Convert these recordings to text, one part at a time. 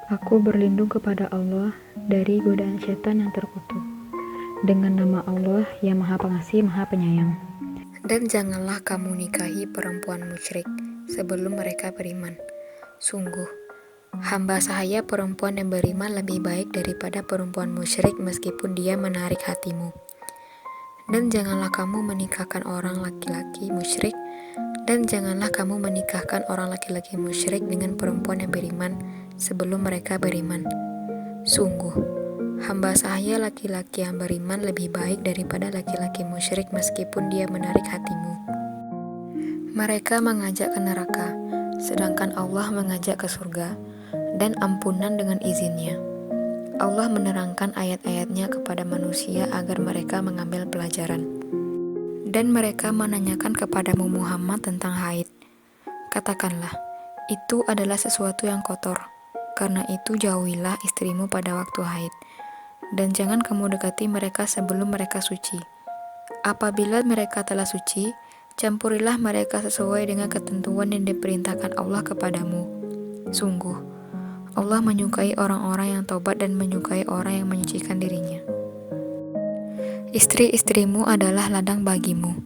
Aku berlindung kepada Allah dari godaan setan yang terkutuk. Dengan nama Allah yang Maha Pengasih, Maha Penyayang. Dan janganlah kamu nikahi perempuan musyrik sebelum mereka beriman. Sungguh, hamba sahaya perempuan yang beriman lebih baik daripada perempuan musyrik meskipun dia menarik hatimu. Dan janganlah kamu menikahkan orang laki-laki musyrik, dan janganlah kamu menikahkan orang laki-laki musyrik dengan perempuan yang beriman sebelum mereka beriman. Sungguh, hamba sahaya laki-laki yang beriman lebih baik daripada laki-laki musyrik meskipun dia menarik hatimu. Mereka mengajak ke neraka, sedangkan Allah mengajak ke surga, dan ampunan dengan izinnya. Allah menerangkan ayat-ayatnya kepada manusia agar mereka mengambil pelajaran. Dan mereka menanyakan kepadamu Muhammad tentang haid. Katakanlah, itu adalah sesuatu yang kotor. Karena itu jauhilah istrimu pada waktu haid. Dan jangan kamu dekati mereka sebelum mereka suci. Apabila mereka telah suci, campurilah mereka sesuai dengan ketentuan yang diperintahkan Allah kepadamu. Sungguh, Allah menyukai orang-orang yang taubat dan menyukai orang yang menyucikan dirinya. Istri-istrimu adalah ladang bagimu,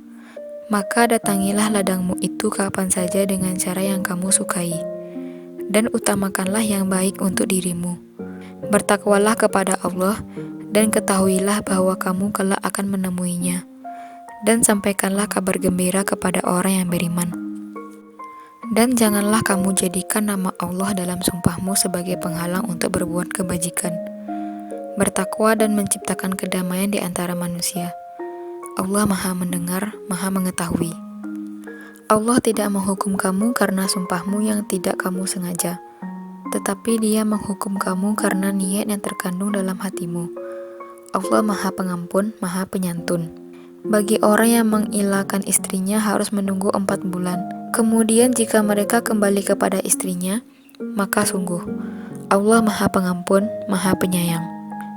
maka datangilah ladangmu itu kapan saja dengan cara yang kamu sukai, dan utamakanlah yang baik untuk dirimu. Bertakwalah kepada Allah, dan ketahuilah bahwa kamu kelak akan menemuinya, dan sampaikanlah kabar gembira kepada orang yang beriman. Dan janganlah kamu jadikan nama Allah dalam sumpahmu sebagai penghalang untuk berbuat kebajikan. Bertakwa dan menciptakan kedamaian di antara manusia. Allah Maha Mendengar, Maha Mengetahui. Allah tidak menghukum kamu karena sumpahmu yang tidak kamu sengaja, tetapi Dia menghukum kamu karena niat yang terkandung dalam hatimu. Allah Maha Pengampun, Maha Penyantun. Bagi orang yang mengilahkan istrinya harus menunggu 4 bulan. Kemudian jika mereka kembali kepada istrinya, maka sungguh Allah Maha Pengampun, Maha Penyayang.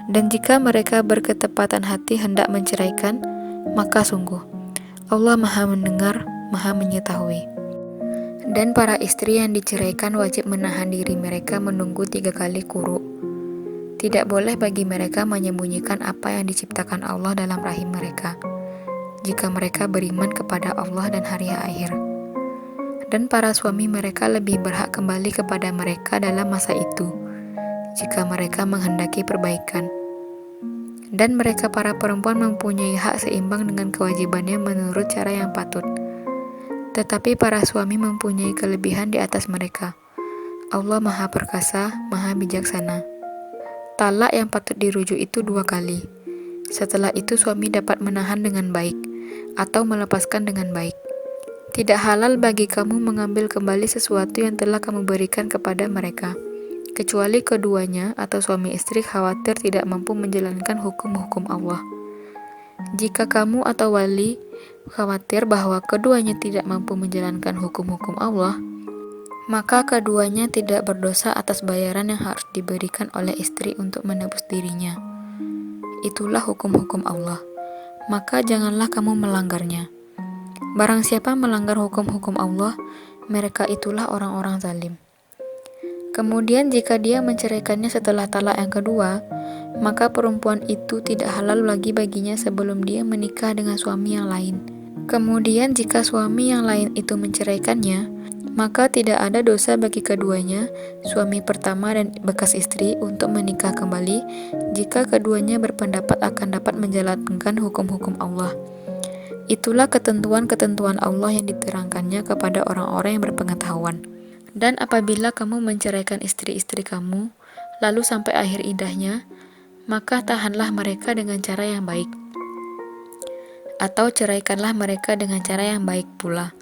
Dan jika mereka berketepatan hati hendak menceraikan, maka sungguh Allah Maha Mendengar, Maha Mengetahui. Dan para istri yang diceraikan wajib menahan diri mereka menunggu 3 kali quru. Tidak boleh bagi mereka menyembunyikan apa yang diciptakan Allah dalam rahim mereka, jika mereka beriman kepada Allah dan hari akhir. Dan para suami mereka lebih berhak kembali kepada mereka dalam masa itu, jika mereka menghendaki perbaikan. Dan mereka para perempuan mempunyai hak seimbang dengan kewajibannya menurut cara yang patut. Tetapi para suami mempunyai kelebihan di atas mereka. Allah Maha Perkasa, Maha Bijaksana. Talak yang patut dirujuk itu 2 kali. Setelah itu suami dapat menahan dengan baik, atau melepaskan dengan baik. Tidak halal bagi kamu mengambil kembali sesuatu yang telah kamu berikan kepada mereka, kecuali keduanya atau suami istri khawatir tidak mampu menjalankan hukum-hukum Allah. Jika kamu atau wali khawatir bahwa keduanya tidak mampu menjalankan hukum-hukum Allah, maka keduanya tidak berdosa atas bayaran yang harus diberikan oleh istri untuk menebus dirinya. Itulah hukum-hukum Allah, maka janganlah kamu melanggarnya. Barang siapa melanggar hukum-hukum Allah, mereka itulah orang-orang zalim. Kemudian jika dia menceraikannya setelah talak yang kedua, maka perempuan itu tidak halal lagi baginya sebelum dia menikah dengan suami yang lain. Kemudian jika suami yang lain itu menceraikannya, maka tidak ada dosa bagi keduanya, suami pertama dan bekas istri, untuk menikah kembali jika keduanya berpendapat akan dapat menjalankan hukum-hukum Allah. Itulah ketentuan-ketentuan Allah yang diterangkannya kepada orang-orang yang berpengetahuan. Dan apabila kamu menceraikan istri-istri kamu, lalu sampai akhir iddahnya, maka tahanlah mereka dengan cara yang baik. Atau ceraikanlah mereka dengan cara yang baik pula.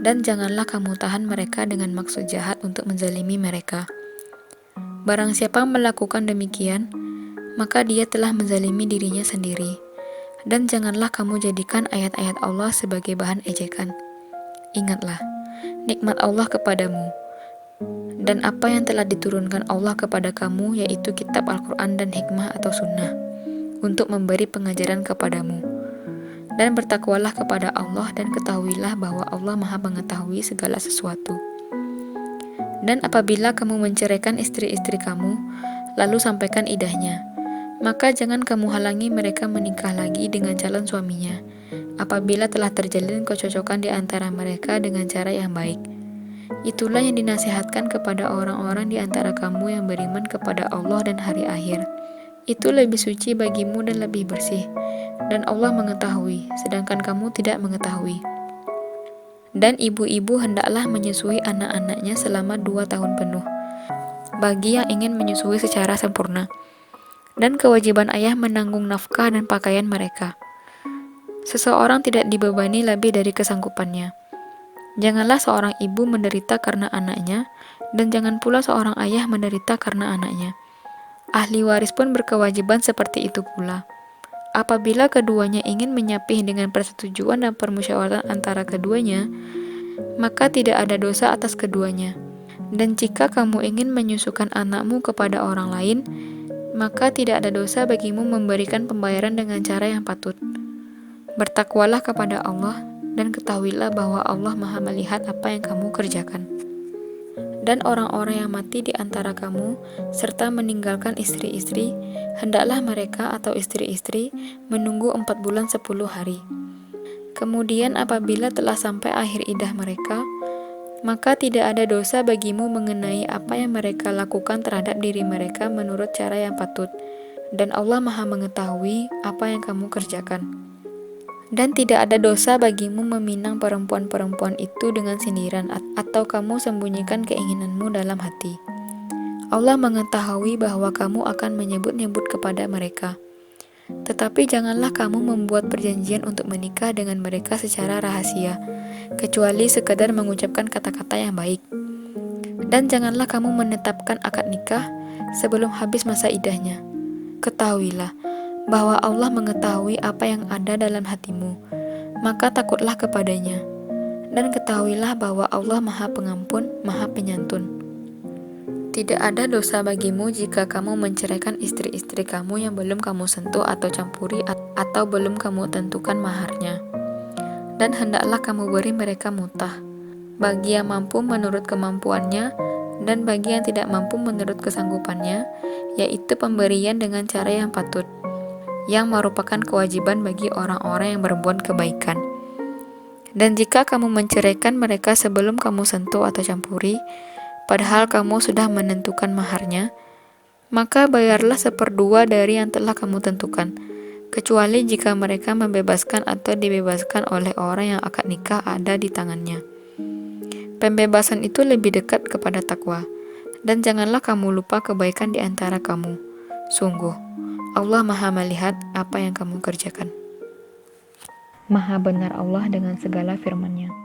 Dan janganlah kamu tahan mereka dengan maksud jahat untuk menzalimi mereka. Barang siapa melakukan demikian, maka dia telah menzalimi dirinya sendiri. Dan janganlah kamu jadikan ayat-ayat Allah sebagai bahan ejekan. Ingatlah nikmat Allah kepadamu, dan apa yang telah diturunkan Allah kepada kamu, yaitu kitab Al-Quran dan hikmah atau sunnah, untuk memberi pengajaran kepadamu. Dan bertakwalah kepada Allah dan ketahuilah bahwa Allah Maha Mengetahui segala sesuatu. Dan apabila kamu menceraikan istri-istri kamu, lalu sampaikan idahnya, maka jangan kamu halangi mereka menikah lagi dengan calon suaminya, apabila telah terjalin kecocokan di antara mereka dengan cara yang baik. Itulah yang dinasihatkan kepada orang-orang di antara kamu yang beriman kepada Allah dan hari akhir. Itu lebih suci bagimu dan lebih bersih, dan Allah mengetahui, sedangkan kamu tidak mengetahui. Dan ibu-ibu hendaklah menyusui anak-anaknya selama 2 tahun penuh, bagi yang ingin menyusui secara sempurna. Dan kewajiban ayah menanggung nafkah dan pakaian mereka. Seseorang tidak dibebani lebih dari kesanggupannya. Janganlah seorang ibu menderita karena anaknya, dan jangan pula seorang ayah menderita karena anaknya. Ahli waris pun berkewajiban seperti itu pula. Apabila keduanya ingin menyapih dengan persetujuan dan permusyawaratan antara keduanya, maka tidak ada dosa atas keduanya. Dan jika kamu ingin menyusukan anakmu kepada orang lain, maka tidak ada dosa bagimu memberikan pembayaran dengan cara yang patut. Bertakwalah kepada Allah, dan ketahuilah bahwa Allah Maha melihat apa yang kamu kerjakan. Dan orang-orang yang mati di antara kamu, serta meninggalkan istri-istri, hendaklah mereka atau istri-istri menunggu 4 bulan 10 hari. Kemudian apabila telah sampai akhir iddah mereka, maka tidak ada dosa bagimu mengenai apa yang mereka lakukan terhadap diri mereka menurut cara yang patut. Dan Allah Maha mengetahui apa yang kamu kerjakan. Dan tidak ada dosa bagimu meminang perempuan-perempuan itu dengan sindiran atau kamu sembunyikan keinginanmu dalam hati. Allah mengetahui bahwa kamu akan menyebut-nyebut kepada mereka. Tetapi janganlah kamu membuat perjanjian untuk menikah dengan mereka secara rahasia, kecuali sekadar mengucapkan kata-kata yang baik. Dan janganlah kamu menetapkan akad nikah sebelum habis masa iddahnya. Ketahuilah bahwa Allah mengetahui apa yang ada dalam hatimu, maka takutlah kepadanya. Dan ketahuilah bahwa Allah Maha Pengampun, Maha Penyantun. Tidak ada dosa bagimu jika kamu menceraikan istri-istri kamu yang belum kamu sentuh atau campuri atau belum kamu tentukan maharnya. Dan hendaklah kamu beri mereka mutah, bagi yang mampu menurut kemampuannya, dan bagi yang tidak mampu menurut kesanggupannya, yaitu pemberian dengan cara yang patut, yang merupakan kewajiban bagi orang-orang yang berbuat kebaikan. Dan jika kamu menceraikan mereka sebelum kamu sentuh atau campuri, padahal kamu sudah menentukan maharnya, maka bayarlah 1/2 dari yang telah kamu tentukan, kecuali jika mereka membebaskan atau dibebaskan oleh orang yang akad nikah ada di tangannya. Pembebasan itu lebih dekat kepada takwa, dan janganlah kamu lupa kebaikan di antara kamu. Sungguh, Allah Maha melihat apa yang kamu kerjakan. Maha benar Allah dengan segala firman-Nya.